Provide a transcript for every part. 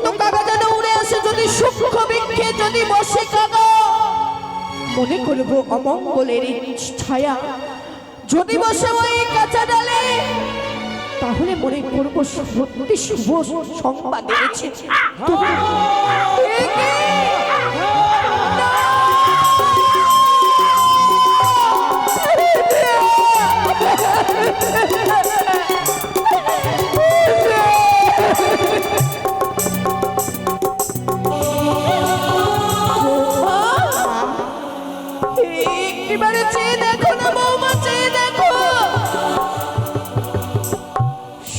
তো কাকা যেন উড়ে আসে, যদি সূক্ষ্ম বৃক্ষে যদি বসে কাকা মনে করবো অমঙ্গলের ছায়া, যদি বসে ওই কাঁচা ডালে তাহলে মনে করবো সত্যি শুভ সংবাদ এনেছে। একবারে চেয়ে দেখো না বৌমা, চেয়ে দেখো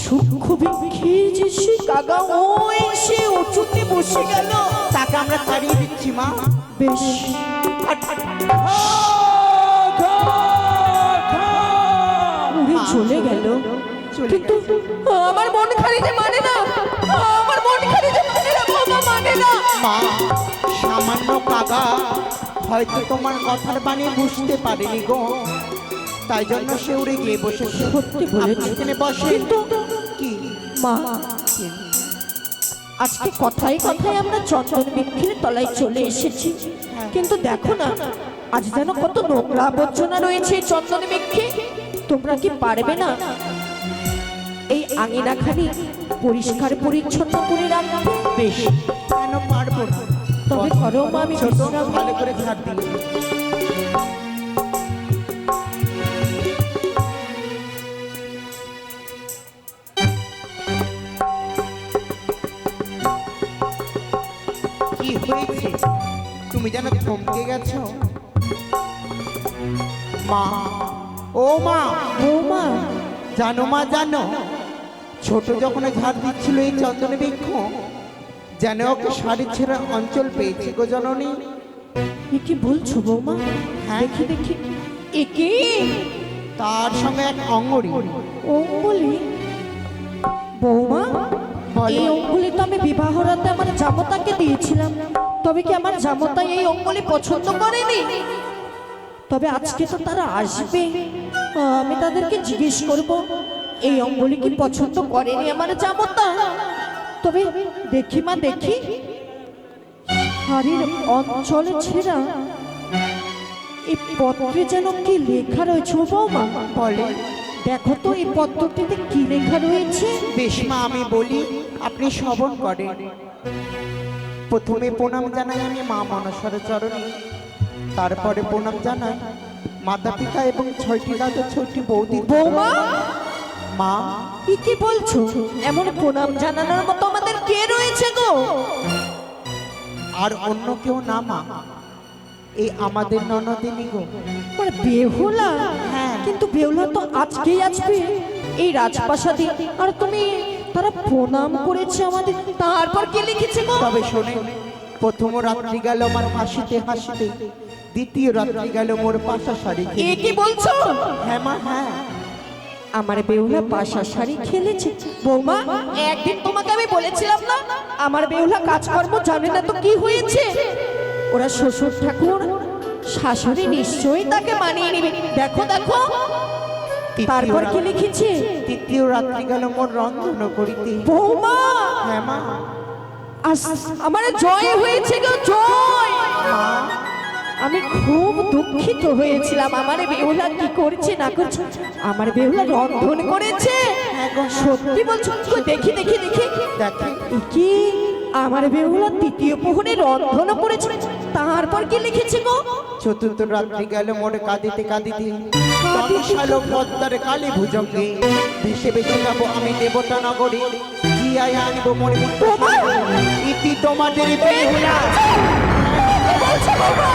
সূক্ষ্ম বৃক্ষে যে সে কাকা ওই সে উঁচুতে বসে গেল। তাকে আমরা তাড়িয়ে দিচ্ছি মা। বেশ উড়ে চলে গেল, কিন্তু আমার মন খারিতে মানে না, আমার মন খারিতে মানে না বাবা, মানে না। মা, সামান্য কাকা হয়তো তোমার কথার বাণী বুঝতে পারেনি গো, তাই জন্য সে উড়ে গিয়ে বসেছে। সত্যি বলেছি, এখানে বসে। কিন্তু কি মা, আজকে কথায় কথায় আমরা চন্দন বৃক্ষের তলায় চলে এসেছি, কিন্তু দেখো না আজ যেন কত নোংরা আবর্জনা রয়েছে এই চন্দন বৃক্ষে। তোমরা কি পারবে না এই আঙিনাখানি পরিষ্কার পরিচ্ছন্ন করে রাখতে? বেশ, কেন পারবো না, তবে করো মা, আমি ছোট বিশ্রাম নিই। ভালো করে ঝাড় দিই। কি হয়েছে, তুমি যেন থমকে গেছো? মা, ও মা, বৌমা, জানো মা, জানো ছোট যখন ঝাড় দিচ্ছিল এই চন্দন বৃক্ষ, যেন ওকে শাড়ি ছেঁড়া অঞ্চল পেয়েছি গো জননী। এ কি বলছো বৌমা? হ্যাঁ। দেখি দেখি, এ কি? তার সঙ্গে এক অঙ্গড়ি। অঙ্গুলি? বৌমা, বলো। এই অঙ্গুলি তো আমি বিবাহ রাতে আমার জামতাকে দিয়েছিলাম, তবে কি আমার জামতা এই অঙ্গুলি পছন্দ করেনি? তবে আজকে তো তারা আসবে, আমি তাদেরকে জিজ্ঞেস করব এই অঙ্গুলি কি পছন্দ করেনি আমার জামতা। তবে দেখি মা, দেখি হাড়ির অঞ্চলে ছেঁড়া এই পত্রে যেন কি লেখা রয়েছে বৌমা। বলে, দেখো তো এই পত্রটিতে কি লেখা রয়েছে। বেশ মা, আমি বলি, আপনি শ্রবণ করেন। প্রথমে প্রণাম জানাই আমি মা মনসার চরণে, তারপরে প্রণাম জানাই মাতা পিতা এবং 6টি দাদা 6টি বৌদি। বৌমা, মা, কি বলছো? এমন প্রণাম জানানোর মতো আমাদের কে রয়েছে গো? আর অন্য কেউ না মা, এই আমাদের ননদিনী গো। মানে বেহুলা? হ্যাঁ। কিন্তু বেহুলা তো আজকেই আসবে এই রাজপ্রাসাদে, আর তুমি তারা প্রণাম করেছে আমাদের, তারপর কি লিখেছে গো? তবে শোনে, প্রথম রাত্রি গেল আমার হাসিতে হাসিতে, দ্বিতীয় রাত্রি গেল মোর পাশা শাড়ি এ খেয়ে। কি বলছো? হ্যাঁ মা, হ্যাঁ। আমার বেহুলা পাশা শাড়ি খেলেছে। বৌমা, একদিন তোমাকে আমি বলেছিলাম না আমার বেহুলা কাজকর্ম জানে না, তো কি হয়েছে? ওরা শ্বশুর ঠাকুর শাশুড়ি নিশ্চয়ই তাকে মানিয়ে নেবে। দেখো দেখো, তারপর কি লিখেছে? তৃতীয় রাত্রি গেল মোর রন্ধন করিতে। বৌমা, হ্যাঁ মা। আমার জয় হয়েছে গো, জয়। আমি খুব দুঃখিত হয়েছিলাম আমার বেহুলা কি করছে না করছে। আমার বেহুলা রন্ধন করেছে। সত্যি বলছো? কই দেখি দেখি দেখি। দেখে কি আমার বেহুলা তৃতীয় প্রহরে রন্ধন করেছে। তারপর কি লিখেছে গো? চতুর্থ রাত্রি গেল মোর কাঁদিতে কাঁদিতে, তমসালো পদ্মার কালী ভুজঙ্গে, ভেসে ভেসে যাবো আমি দেবতা নগরে, জিয়ায় আনবো মনে ইতি তোমাদের বেহুলা। বলছো বাবা?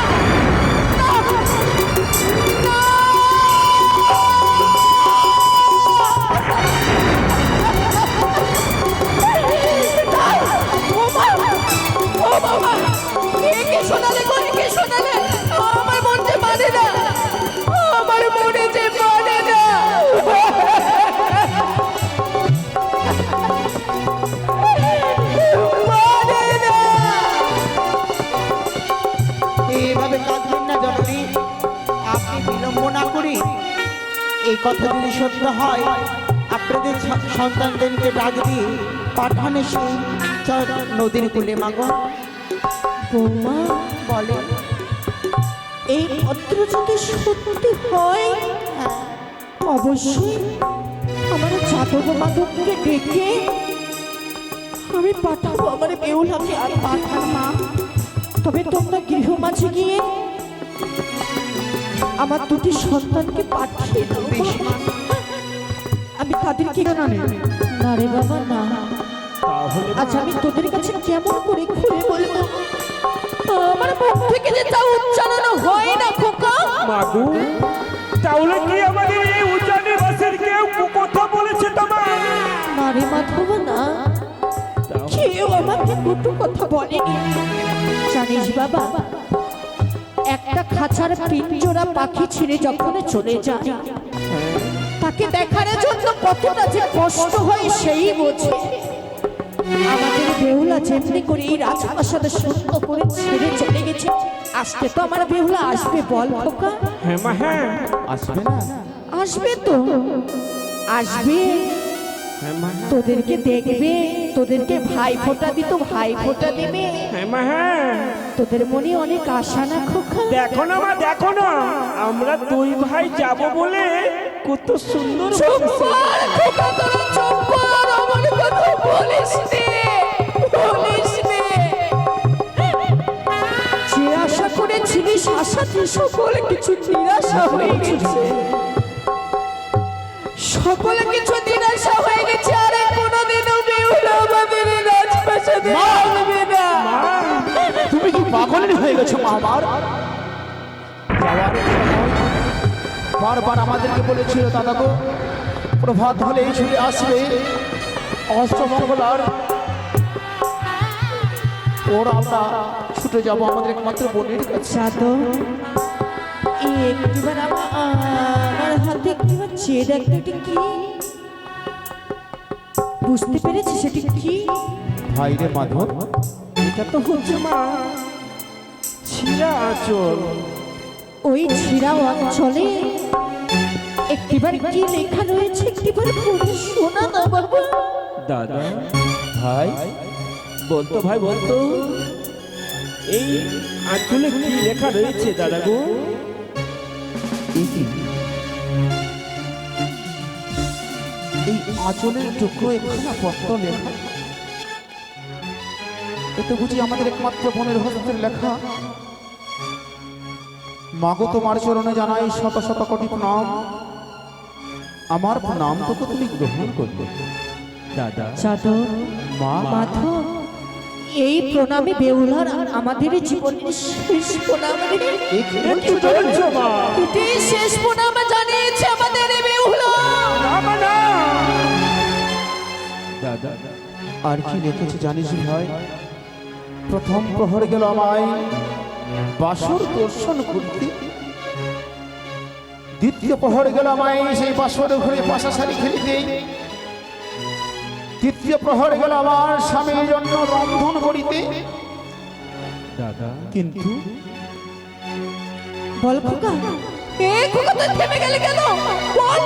শোনালে করে কে শোনালে? আমার মনতে মানে না, আমার মনে যে মানে না। মানে না। এইভাবে কাঁদবেন না জননী, আপনি বিলম্ব না করে এই কথা যদি সত্য হয়, আপনাদের সন্তানদেরকে ডাক দিয়ে পাঠানে সেই নদীর কূলে মাগো। বৌমা, বলে এই পত্র যদি সত্যি হয়, অবশ্যই আমার যাদব মাধবকে ডেকে আমি পাঠাবো আমার বেউলাকে। আর পাঠান মা, তবে তোমরা গৃহ মাঝে গিয়ে আমার দুটি সন্তানকে পাঠিয়ে দাও। বেশ মা। আমি তাদেরকে না রে বাবা না। তাহলে আচ্ছা আমি তোদের কাছে কেমন করে খুলে বলবো? আমার মুখ থেকে যে তা উচ্চারণ হয় না খোকা। মাগু, তাহলে কি আমাদের এই উজানি বাসের কেউ কথা বলেছে তোমার? না রে মাধব না, কেউ আমাকে দুটো কথা বলেনি। জানিস বাবা, একটা খাঁচার পিঞ্জরা পাখি ছিঁড়ে যখন চলে যায়, তাকে দেখার জন্য কতটা যে কষ্ট হয় সেই বোঝে। আমাদের বেহুলা যেমনি করে এই রাজপ্রাসাদে সুন্দর করে ছেড়ে চলে গেছে, আজকে তো আমার বেহুলা আসবে বল খোকা? হ্যাঁ মা, হ্যাঁ আসবে না? আসবে তো, আসবে। হ্যাঁ মা, তোদেরকে দেখবে, তোদেরকে ভাই ফোঁটা দিত, ভাই ফোঁটা দিবে। হ্যাঁ মা, হ্যাঁ। তোদের মনে অনেক আশা না খোকা? দেখো না মা, দেখো না, আমরা দুই ভাই যাব বলে কত সুন্দর চুপ বলেছে। কর খোকা, তোরা চুপ কর, আমার কথা বলিস নে, বলিস নে। যে আশা করেছিলিস, আশাটি সকল কিছু নিরাশা হয়ে গেছে, সকল কিছু নিরাশা হয়ে গেছে। আর কোনোদিনও বেহুলা আমাদের রাজপ্রাসাদে আসবে না। তুমি কি পাগল হয়ে গেছো মা? আমার যাওয়ার সময় বারবার আমাদেরকে বলেছিল দাদা গো, প্রভাত হলে এই ছুটে আসবে অষ্টমঙ্গলার, ওর আমরা ছুটে যাব আমাদের একমাত্র বোনের কাছে। সাধু, এই একটিবার আমার হাতে একটিবার চেয়ে দেখ, এটা কি? বুঝতে পেরেছি সেটি কি? ভাই রে মাধব, এটা তো হচ্ছে মা ছিঁড়া আঁচল। ওই ছিড়া অঞ্চলে একটিবার কি লেখা রয়েছে, একটিবার পড়ে শোনা না বাবা। দাদা, ভাই বলতো ভাই, বলতো এই আঁচলে কি লেখা রয়েছে দাদা গো? এই আঁচলের টুকরো একখানা পত্র লেখা, এতে বুঝি আমাদের একমাত্র বোনের হস্তের লেখা। মাগো তোমার চরণে জানাই শত শত কোটি প্রণাম, আমার প্রণাম তোকে তুমি গ্রহণ করবে। দাদা, সাধু, মা মাধব, এই প্রণামে বেহুলার আর আমাদের জীবনের শেষ প্রণাম রে। এ কি এ কি বলছো মা? এটাই শেষ প্রণাম জানিয়েছে আমাদের এই বেহুলা। না মা, না। দাদা, আর কি লিখেছে জানিস ভাই? প্রথম প্রহর গেল আমায় বাসর দর্শন করতে, দ্বিতীয় প্রহর গেল আমায় সেই বাসর ঘুরে পাশাশারি খেলিতে, তৃতীয় প্রহর গেল আমার স্বামীর জন্য রন্ধন করিতে। দাদা, কিন্তু বল খোকা, এ খোকা তুই থেমে গেলি কেন? বল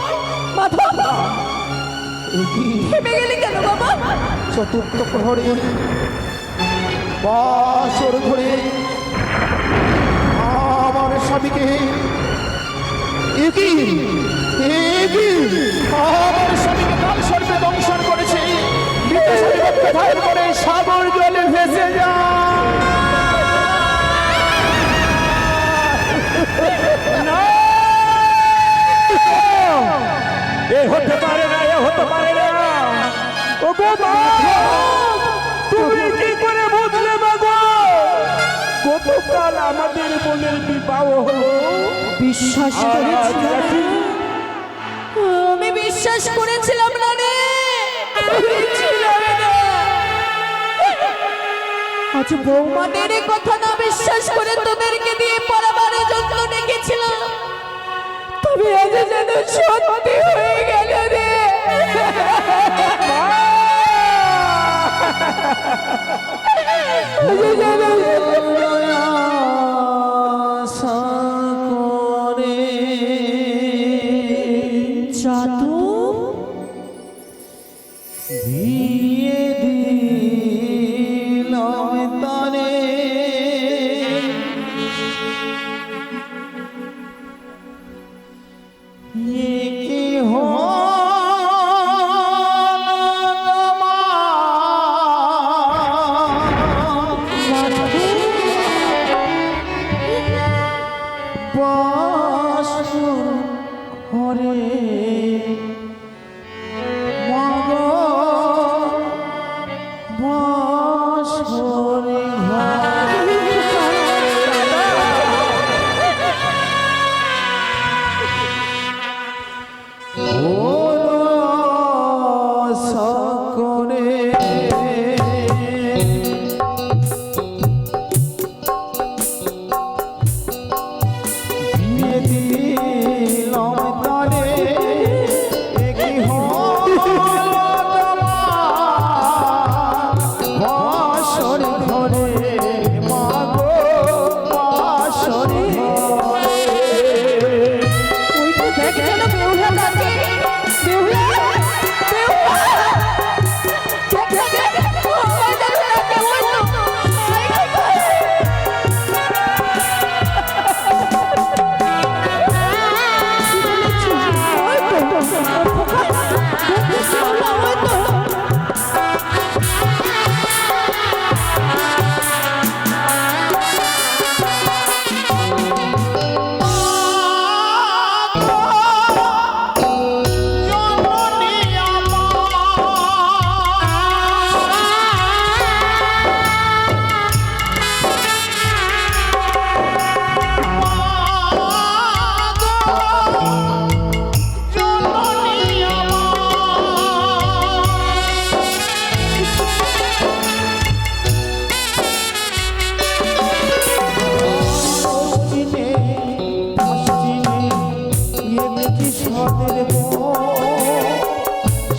মাধব, এ কি থেমে গেলি কেন বাবা? চতুর্থ প্রহরে বাসর ঘুরে আমার স্বামীকে আমার স্বামীকে কাল সর্বে দংশন করেছে, মৃত স্বামীকে ধার করে সাগর জলে ভেসে যায়। না, এ হতে পারে না, এ হতে পারে না। ও গো মা, তুমি কি করে বুঝলে মাগো? গতকাল আমাদের বোনের বিবাহ হলো, বিশ্বাস আর আজ করেছিলাম, নাকি আমি বিশ্বাস করেছিলাম না রে, করেছিলাম না। আজ বৌমাদের এ কথা না বিশ্বাস করে তোদেরকে দিয়ে পরাবারের জন্য ডেকেছিলাম, তবে আজ যেন সত্যি হয়ে গেল রে। আজ যেন জাদু বিয়ে বাসরে ঘর সকলে বিয়ে দিলাম তারে একই বাসর ঘরে মাগো বাসর ঘরে ওই তো দেখ যেন বেহুলা ডাকে, বেহুলা, বেহুলা। দেখ, দেখ, দেখ, ওই বেহুলা ডাকে, ওই তো। আয়, আয়, আয়। কি বলেছিস? ওই তো, খোকা, দেখছিস বেহুলা, ওই তো।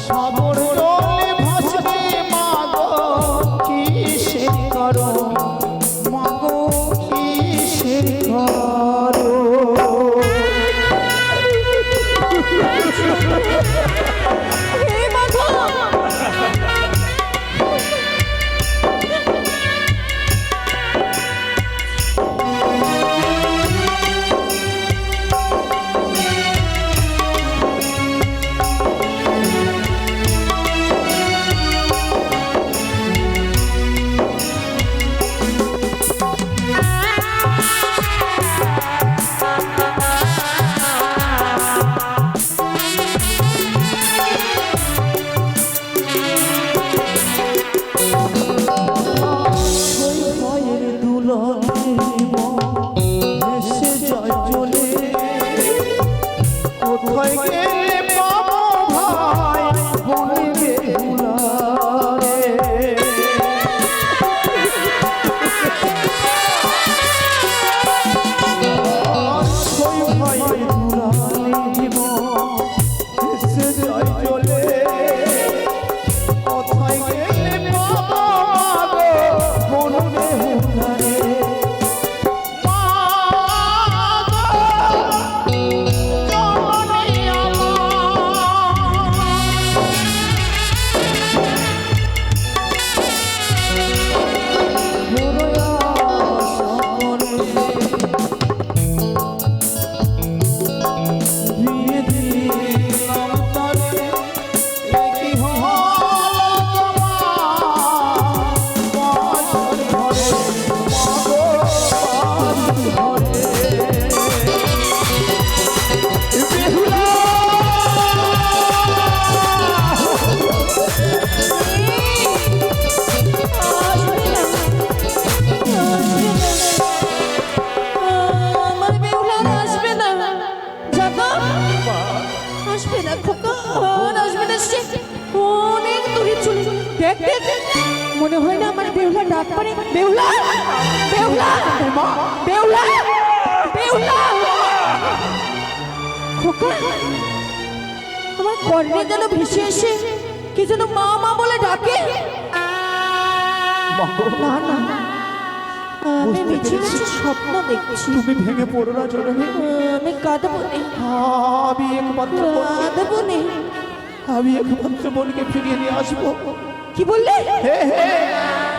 সাগর জলে ভাসবে মাগো কিসের করো মাগো কিসের করো হে মাগো। ভয়ের দুলনে এসে জয় চলে কোথায় গেলে পাবো ভাই বনে বেহুলারে ভয়ের দুলনে এসে জয় চলে কোথায় গেলে পাবো মাগো বনে বেহুলারে আমার বেহুলা আর আসবে না। যাগো, আসবে না খোকা, আর আসবে না সে। অনেক দূরে চলে দেখ, দেখ, দেখ। মনে হয় না আমার বেহুলা ডাক পারে। বেহুলা, বেহুলা, বেহুলা, বেহুলা। খোকা, আমার কর্ণে যেন ভেসে এসে কি যেন মা মা বলে ডাকে। না না, আমি মিছি মিছি স্বপ্ন দেখছি। তুমি ভেঙে পড়ো না জননী আমি কাঁদবো নে, আমি একমাত্র কাঁদবো নে। আমি একমাত্র বোনকে ফিরিয়ে নিয়ে আসবো কি বললে?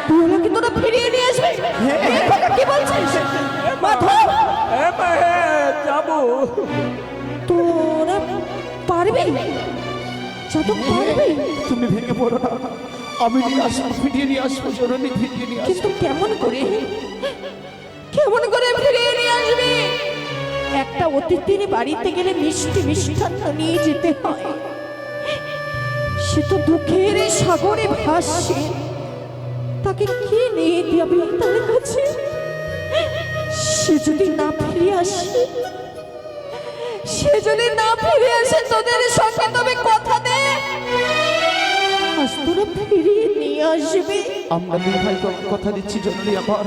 তুই হলো কি তোরা ফিরিয়ে নিয়ে আসবে? এ খোকা, কি বলছিস? মাধব, যাবো তোরা পারবি? যাদব পারবি? তুমি ভেঙে পড়ো না আমি নিয়ে আসবো ফিরিয়ে নিয়ে আসবো জননী ফিরিয়ে নিয়ে আসবো কিন্তু কেমন করে, কেমন করে ফিরিয়ে নিয়ে আসবি? একটা অতিথির বাড়িতে গেলে মিষ্টি মিষ্টান্ন নিয়ে যেতে হয়। সে তো দুঃখের সাগরে ভাসছে, তা তাকে কি নিয়ে যাবে তার কাছে? সে যদি না ফিরে আসে, সে যদি না ফিরে আসে তোদের সঙ্গে তবে কথা দে আজ তোরা ফিরিয়ে নিয়ে আসবে। আমরা দুই ভাই কথা দিচ্ছি জননী, আবার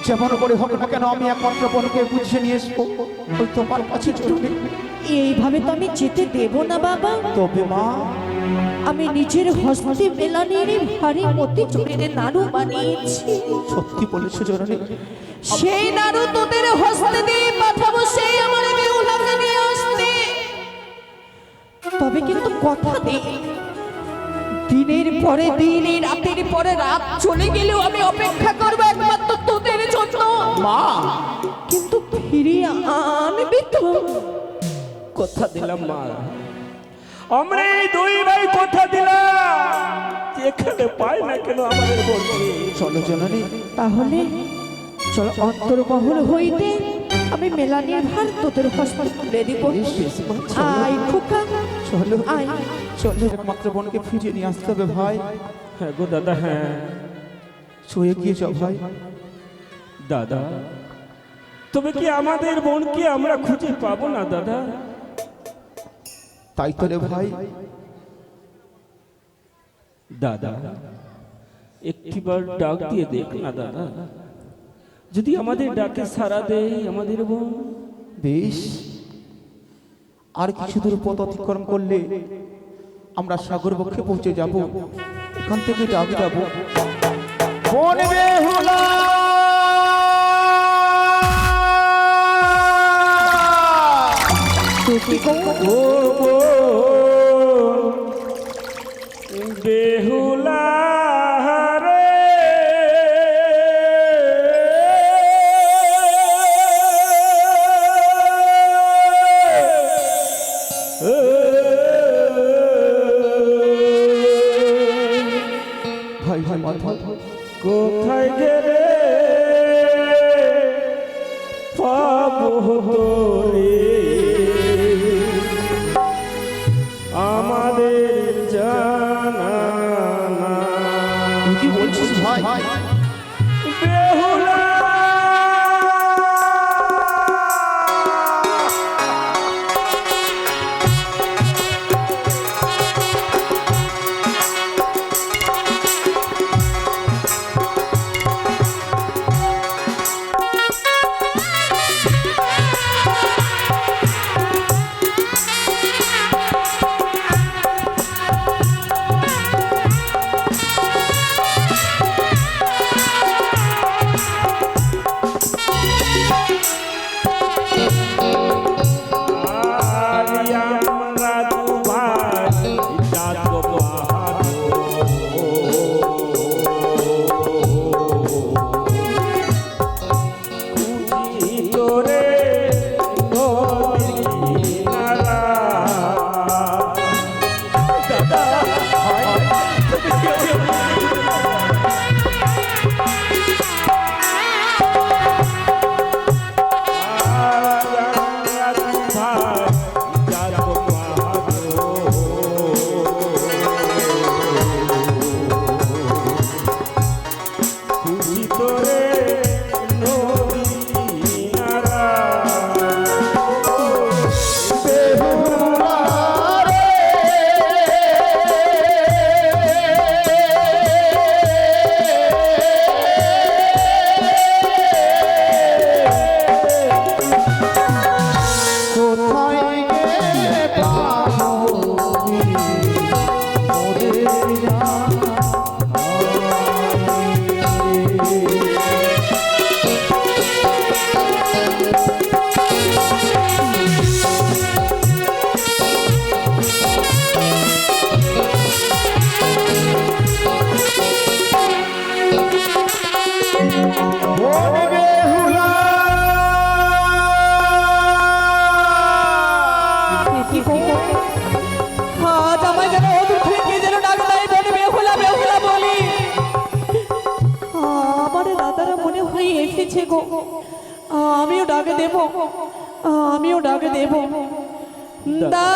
যেমন করে হোক না কেন আমি একমাত্র বোনকে বুঝিয়ে নিয়ে আসবো ওই তোমার কাছে জননী। এইভাবে তো আমি যেতে দেব না বাবা। তবে মা, আমি নিজের হস্তে মেলানির ভারী মতি চুরির নাড়ু বানিয়েছি। সত্যি বলেছো জননী? সেই নাড়ু তোদের হস্তে দিয়ে পাঠাবো, সেই আমার বেহুলাকে নিয়ে আসতে। তবে কিন্তু কথা দে, দিনের পরে দিন, এই রাতের পরে রাত চলে গেলেও আমি অপেক্ষা করবো একমাত্র তোদের জন্য। মা, কিন্তু ফিরিয়ে আনবি তো? কথা দিলাম মা, আমরা এই দুই ভাই কথা দিলাম, যেখানে পাই না কেন আমাদের বলছি। চলো জননী। তাহলে চল অন্তর্বহল হইতে আমি মেলানির ভার তোদের হস্তে তুলে দিব। আয় খোকা, চলো আয়। চলো, একমাত্র বোনকে ফিরিয়ে নিয়ে আসতে হবে ভাই। হ্যাঁ গো দাদা, হ্যাঁ শুয়ে গিয়েছ ভাই? দাদা, তবে কি আমাদের বোনকে আমরা খুঁজে পাবো না দাদা? তাই তো রে ভাই। দাদা, একটিবার ডাক দিয়ে দেখ না দাদা, যদি আমাদের ডাকে সাড়া দেয় আমাদের বোন। বেশ, আর কিছু দূর পথ অতিক্রম করলে আমরা সাগর বক্ষে পৌঁছে যাব। এখান থেকে ডাক যাব, বোন বেহুলা। ও বেহুলা রে, ভাই ভাই মাথা কোথায় গেলে পাবো রে আমাদের জানা না। কি বলছিস ভাই? বেহুলা এসেছে গো, আমিও ডাকে দেব, আমিও ডাকে দেব। দাদা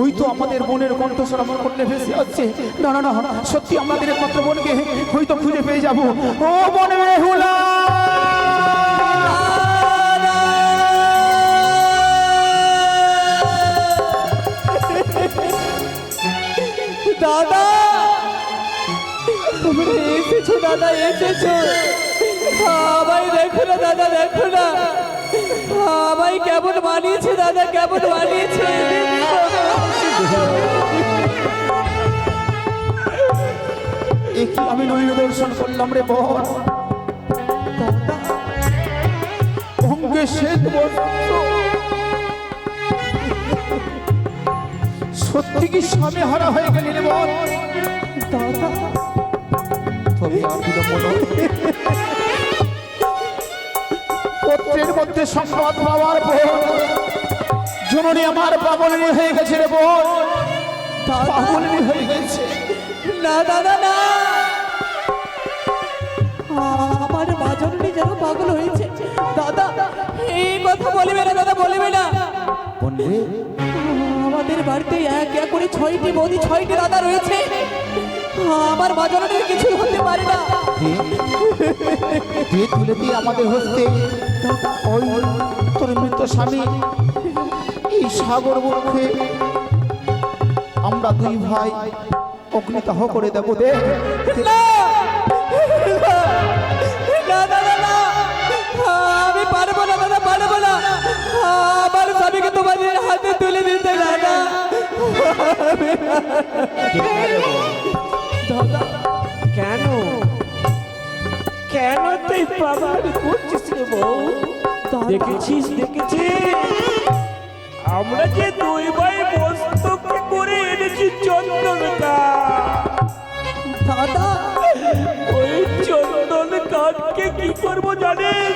হয়তো আমাদের বোনের কণ্ঠস্বর আমার কণ্ঠে ভেসে আসছে। না না না, সত্যি আমাদের একমাত্র বোনকে হয়তো খুঁজে পেয়ে যাব। ও বনে হুলা, দাদা তুমি এসেছো, দাদা এসেছো। আমায় দেখো না দাদা, দেখো না আমায় কেমন বানিয়েছে দাদা, কেমন বানিয়েছে। একটু আমি নৈন দর্শন করলাম রে বোন। অঙ্গে শ্বেত বস্ত্র, সত্যি কি স্বামী হারা হয়ে গেলি রে বোন? দাদা তবে আর বিলম্ব নয়। পত্রের মধ্যে সংবাদ পাওয়ার পর জননী আমার পাগলিনী হয়ে গেছে রে বোন, পাগলিনী হয়ে গেছে। না দাদা না, আমার মা জননী যেন পাগল হয়েছে। দাদা এই কথা বলবে না, দাদা বলবে না। বলবে আমাদের বাড়িতে এক এক করে 6টি বৌদি, 6টি দাদা রয়েছে। আমার মা জননীর কিছু হতে পারে না। দিয়ে তুলে দিয়ে আমাদের হস্তে ওই তোর মৃত স্বামী এই সাগর মুখে আমরা দুই ভাই অগ্নিদাহ করে দেবো। দে না না দাদা না, আমি পারবো না দাদা, পারবো না। আমার স্বামীকে তোমাদের হাতে তুলে দিতে দাদা। দাদা কেন কেন তুই বাবার করছিস রে বউ? দেখেছিস আমরা যে দুই ভাই মস্তকে করে এনেছি চন্দন দাদা ওই চন্দন কাঠকে কি করবো জানিস?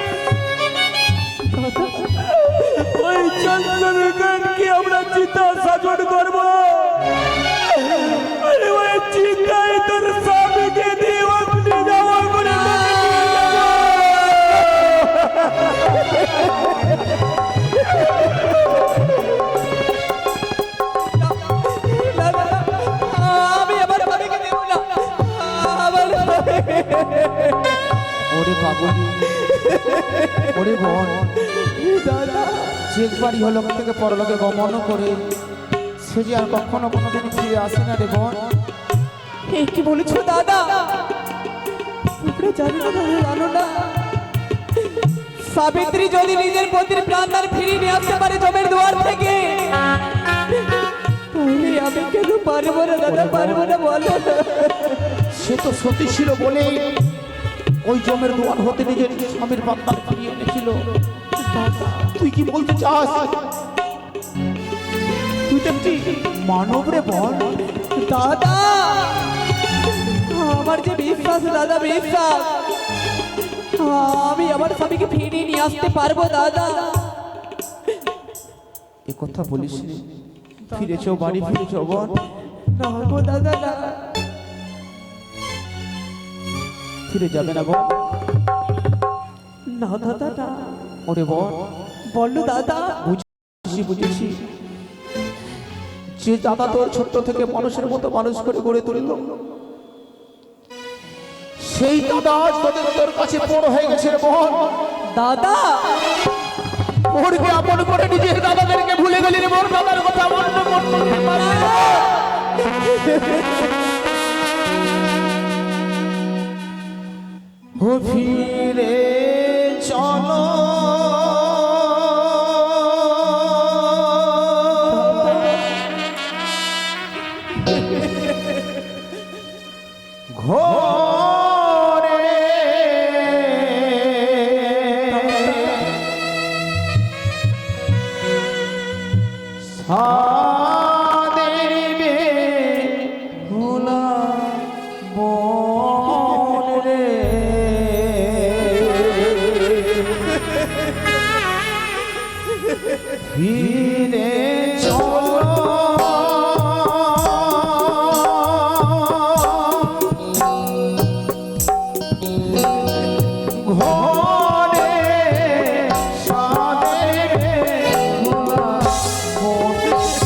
ওই চন্দন কাঠকে আমরা চিতা সাজন করবো। আরে ওই চিতায় তোর স্বামীকে দিয়ে অগ্নি দেওয়া করে আমি আমার স্বামীকে দেব না। ওরে পাগলি, ওরে বোন, দাদা যে একবারই হলো থেকে পরলোকে গমন করে সে যে আর কখনো কোনোদিন ফিরে আসে না রে বোন। এই কি বলেছো দাদা? তোমরা জানো না, তোমরা জানো না, সাবিত্রী যদি নিজের পতির প্রাণদান ফিরিয়ে নিয়ে আসতে পারে জমের দুয়ার থেকে, তাহলে আমি কেন পারবো না দাদা, পারবো না বলো? সে তো সতী ছিল বলে ওই জমের দুয়ার হতে নিজের স্বামীর প্রাণদান ফিরিয়ে এনেছিল। তুই কি বলতে চাস? তুই তো একটি মানব রে বোন। দাদা আমার যে বিশ্বাস দাদা, বিশ্বাস আমি আমার স্বামীকে ফিরিয়ে নিয়ে আসতে পারবো দাদা। এ কথা বলিস নি, ফিরেছো বাড়ি ফিরেছো বোন? না গো দাদা না, ফিরে যাবে না বোন? না দাদা না। ওরে বোন, বলো দাদা। বুঝেছি যে দাদা তোর ছোট্ট থেকে মানুষের মতো মানুষ করে গড়ে তুলল, সেই দাদা আজ তোর কাছে বড় হয়ে গেছে রে বোন। দাদা ওরকে আপন করে নিজের দাদাদেরকে ভুলে গেলি রে বোন। দাদার কথা মনে করতে পারে না। ও ফিরে চলো ঘরে, সাদের বেহুলা বন রে। ফিরে চলো ঘরে, সাদের বেহুলা বন রে।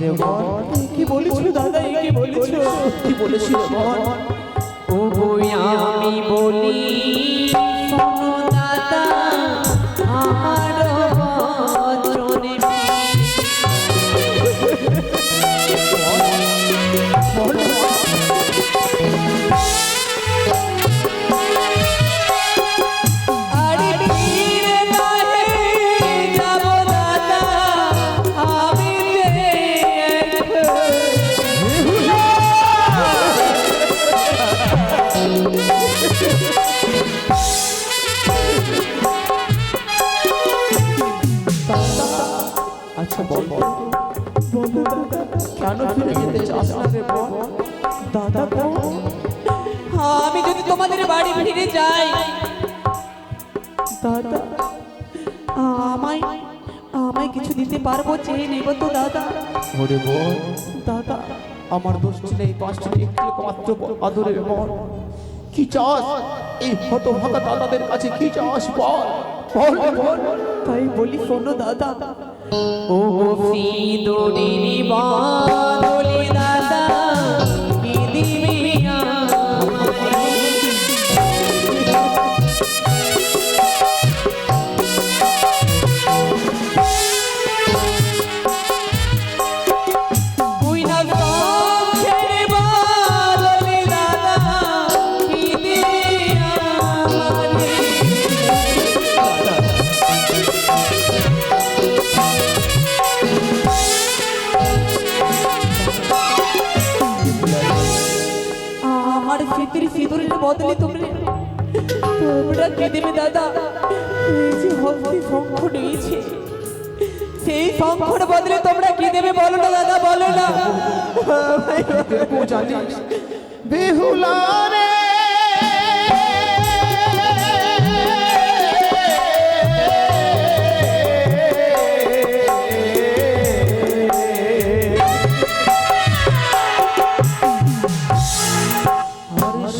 রে বোন, কি বলেছিল দাদা, কি বলেছিল? কি বলেছিল বোন? ও বই আমি বলি শোনো দাদা, আমার বচনে আরে ফিরে নাহি যাব দাদা, আমি আচ্ছা বল বল, কেন ফিরে যেতে চাস না রে বোন? দাদা আমি যদি তোমাদের বাড়ি ফিরে যাই দাদা, আমায় আমায় কিছু দিতে পারবো, চেয়ে নেব তো দাদা? ওরে বোন, দাদা আমার দোষটি নেই, পাঁচটি একটি মাত্র আদরের বোন। কি চাস এই হতভাগা দাদাদের কাছে? কি চাস বল বল বল। তাই বলি শোনো দাদা, ও সিঁদুরের বাঁধলি দাদা, কি দিবি আমারে? তুই না শঙ্খের বাঁধলি দাদা, কি দিবি আমারে? আমার স্মৃতির সিঁদুরের বদলে তোমরা কে দেবে দাদা? এই যে হস্তি শঙ্খ নিয়েছে, সেই শঙ্খর বদলে তোমরা কি দেবে বলো না দাদা, বলো না। জানিস বেহুলা রে,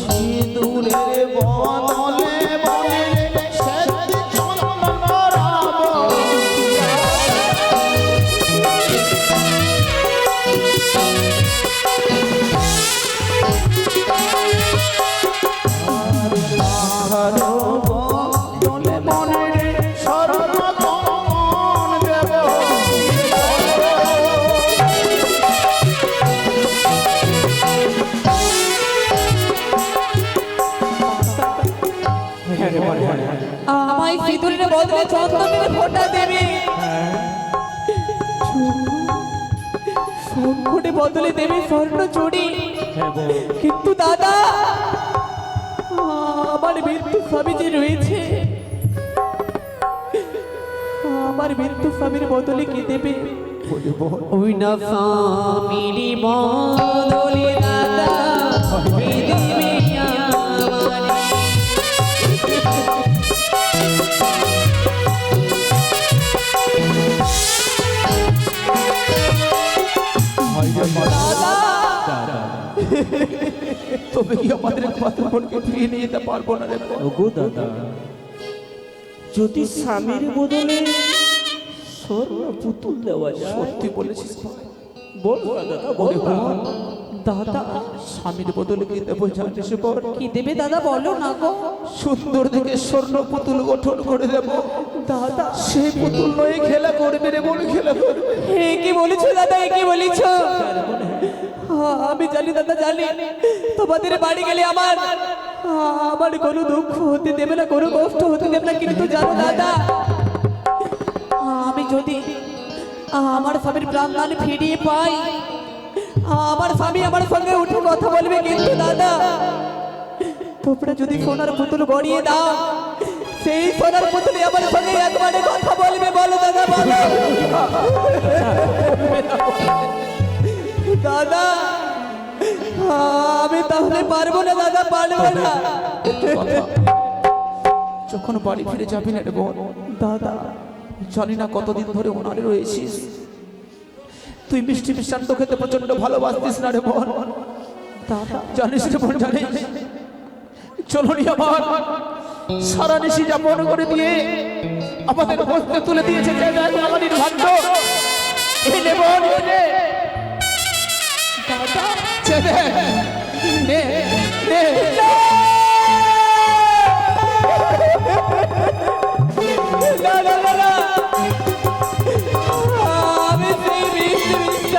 সিঁদুরের বদলে বলে শ্বেত চন্দন রাব। বদলে বলে সর্বক্ষণ দেব। আমায় সিঁদুরের বদলে চন্দনের ফোঁটা দেবে, শঙ্খের বদলে দেবে স্বর্ণ চুড়ি। কিন্তু দাদা আমার মৃত্যু স্বামী যে রয়েছে, আমার মৃত্যু স্বামীর বদলে কি দেবে? ওই না স্বামীর বদলে দাদা, কি দেবে আমারে? তবে কি আমাদের একমাত্র বোনকে ফিরিয়ে নিয়ে যেতে পারবো না রে বোন? ওগো দাদা, যদি স্বামীর বদলে স্বর্ণ পুতুল দেওয়া যায়, সত্যি বলেছিস বল না দাদা, বল না। দাদা স্বামীর বদলে কি দেবো জানিস বোন? কি দেবে দাদা বলো না গো? সুন্দর দেখে স্বর্ণ পুতুল গঠন করে দেব দাদা সেই পুতুল নয় খেলা করবে রে বোন, খেলা করবে। এ কি বলেছো দাদা, এ কি বলেছো? আমি জানি দাদা, জানি তোমাদের বাড়ি গেলে আমার কোনো দুঃখ হতে দেবে না, কোনো কষ্ট হতে দেবে না। কিন্তু জানো দাদা, আমি যদি আমার স্বামীর প্রাণদান ফিরিয়ে পাই, আমার স্বামী আমার সঙ্গে উঠে কথা বলবে। কিন্তু দাদা তোমরা যদি সোনার পুতুল গড়িয়ে দাও, সেই সোনার পুতুল আমার সঙ্গে একবারে কথা বলবে। বলো দাদা, বলো দাদা। আমি তাহলে পারবো না দাদা, পারবো না। যখন বাড়ি ফিরে যাবি না রে বোন, দাদা জানি না কতদিন ধরে ওনারে রয়েছিস, তুই মিষ্টি মিষ্টান্ন খেতে প্রচন্ড ভালোবাসতিস না রে বোন। দাদা জানিস রে বোন, জানিস চলনি আমার সারা নিশি যাপন করে দিয়ে আমাদের হস্তে তুলে দিয়েছে যে বাঙালির ভাগ্য। এই নে বোন, এই নে। ছেড়ে নে নে আমি সেই মিষ্টি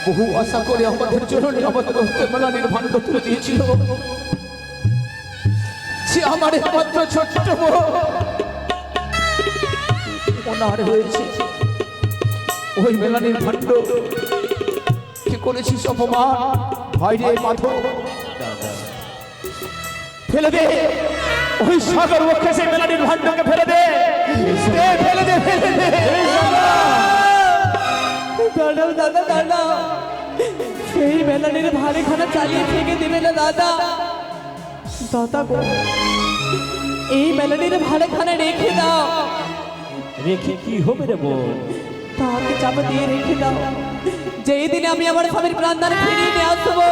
বহু আশা করে আমাদের জন্য আমাদের মেলানির ভাণ্ড তুলে দিয়েছিল। সে আমার একমাত্র ছোট্ট ওনার হয়েছে। ওই মেলানির ভাণ্ড কি করেছিস অপমান? ভাইরে মাধব, ফেলে দে ওই সাগর বক্ষে সেই মেলানির ভাণ্ডকে ফেলে দে, ফেলে দে, ফেলে দে। দাঁড়াও দাদা দাঁড়াও, সেই মেলানির ভারী খানা চালিয়ে থেকে দেবে না দাদা। দাদা গো, এই মেলানির ভারী খানা রেখে দাও। রেখে কি হবে রে বোন? তাকে চাপা দিয়ে রেখে দাও। যেই দিনে আমি আমার স্বামীর প্রাণদান ফিরিয়ে নিয়ে আসবো,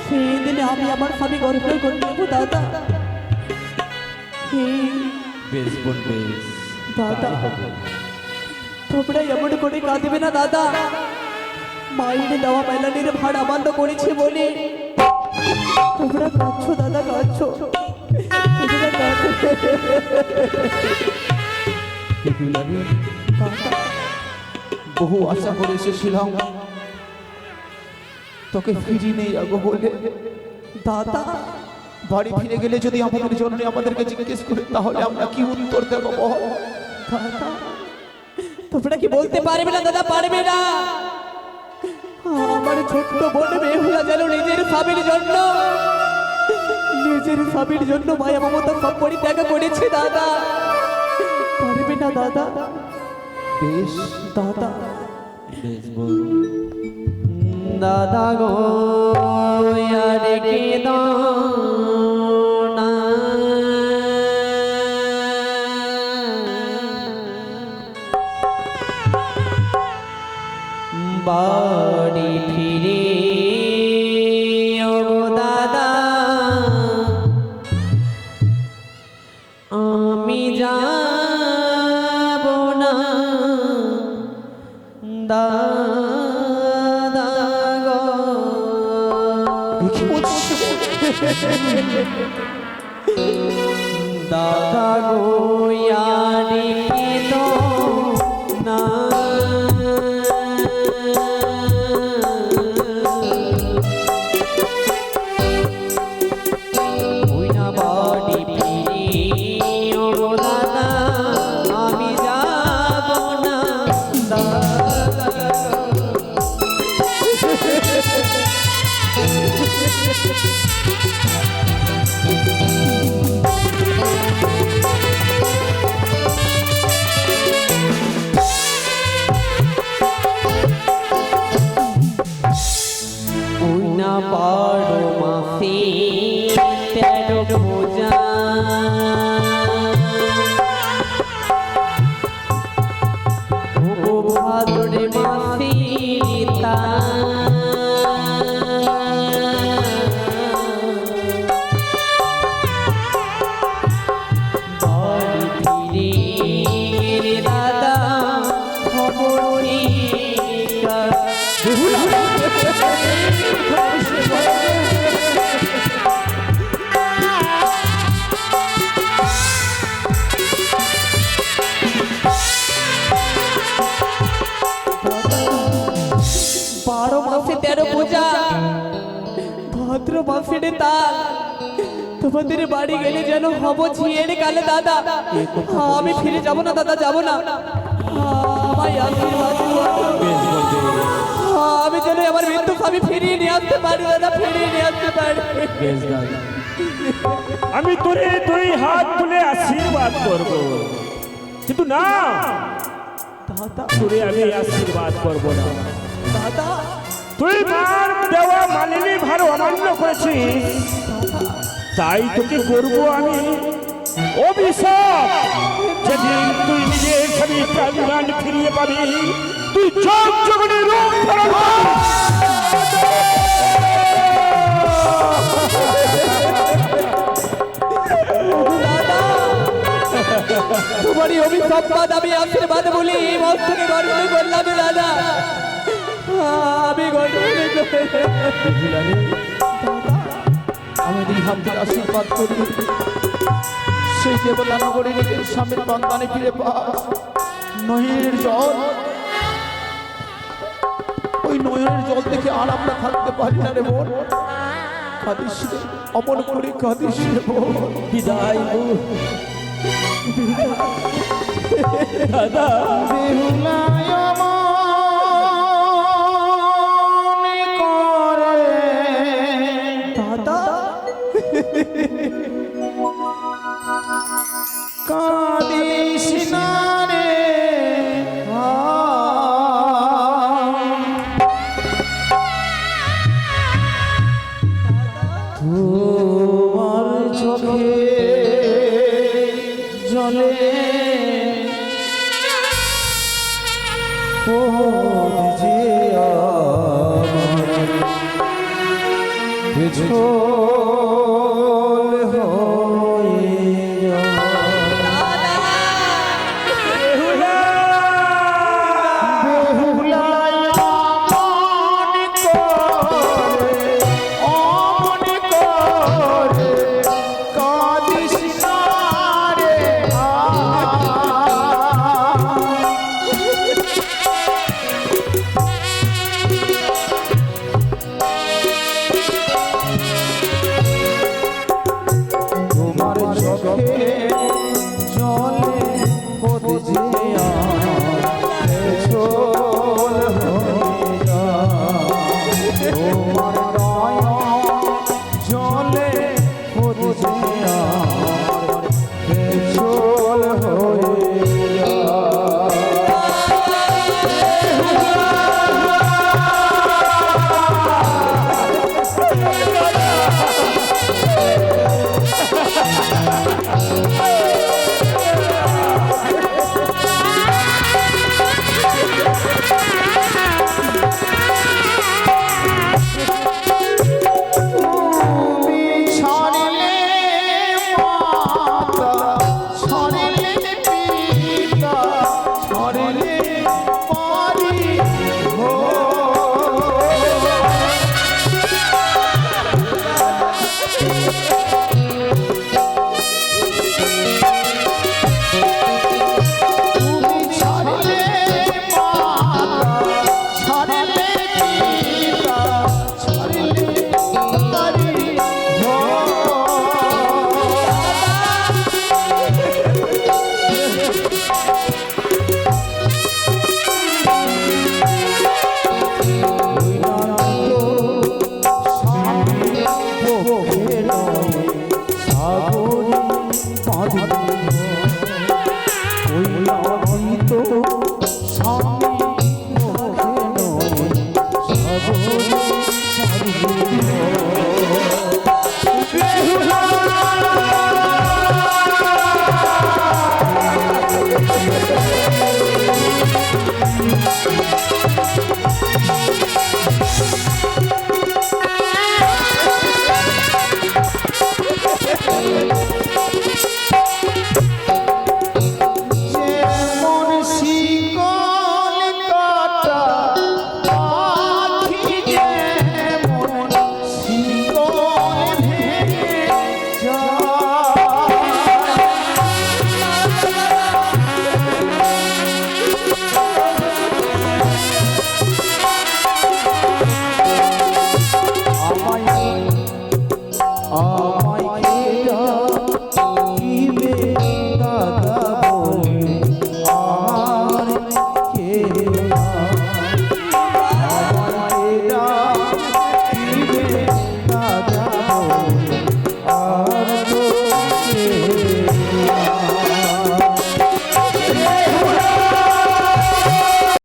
সেই দিনে আমি আমার স্বামী গর্ব করে নেবো দাদা। বেশ বোন বেশ, দাদা তোমরা এমন করে কাঁদবে না দাদা। মায়ের দেওয়া মেলানির ভাড় আমান্য করেছে বলে তোমরা কাঁদছো দাদা, কাঁদছো। তোমরা কাঁদছো। বহু আশা করে এসেছিলাম তোকে ফিরিয়ে নেই আগো বলে। দাদা বাড়ি ফিরে গেলে যদি আমাদের জন্য আমাদেরকে জিজ্ঞেস করে তাহলে আমরা কি উত্তর দেবো বল? দাদা তোমরা কি বলতে পারবে না দাদা? পারবে না। আমার ছোট্ট বোন বেহুলা যেন নিজের স্বামীর জন্য মায়া মমতা সব পরিত্যাগ করেছে দাদা। পারবে না দাদা। বেশ দাদা বেশ বোন। দাদা গো রেখে দাও না, বাড়ি ফিরে ও দাদা আমি যাব না। দাদা গো দাদা গো রেখে দাও না, ওই না বাড়ি ফিরে ও দাদা আমি যাব না। দাদা ওই না বারো মাসে 13 পূজা, ও ভাদ্রে মাসে তা বাড়ি ফিরে দাদা খবর বারো মাসে 13 পূজা, ভাদ্র মাসে তাল। তোমাদের বাড়ি গেলে যেন হব ঝিয়ের কালে দাদা। আমি ফিরে যাব না দাদা, যাব না। আমায় আশীর্বাদ করো। আমি যেন আমার মৃত্যু আমি ফিরিয়ে নিয়ে আসতে পারি দাদা, ফিরিয়ে নিয়ে আসতে পারি। বেশ দাদা, আমি তোরে দুই হাত তুলে আশীর্বাদ করব, কিন্তু না দাদা তোরে আমি আশীর্বাদ করব না। দাদা তুই মার দেওয়া মালিনী ভার অমান্য করেছিস, তাই তোকে করব আমি অভিশাপ। যেদিন তুই নিজের স্বামী প্রাণ ফিরিয়ে পাবি, তুই যোগ জগনের রূপ ধারণ দাদা তোমারই অভিসম্পাদ আমি আশীর্বাদ বলি মস্তকে গর্ব করলাম দাদা, আমি গর্ব আমি দুই হাত থেকে আশীর্বাদ করি সেই দেবতা নগরী নিজের স্বামীর সন্তানে ফিরে পাস। নহির জল, ওই নয়নের জল দেখে আর আমরা থাকতে পারি না রে বোন। কাঁদিস রে, অমন করে কাঁদিস রে বোন। বিদায় দাদা। বেহুলায় মনে করে দাদা কাঁদিস না রে তোমার চোখে জলে ও যে আমার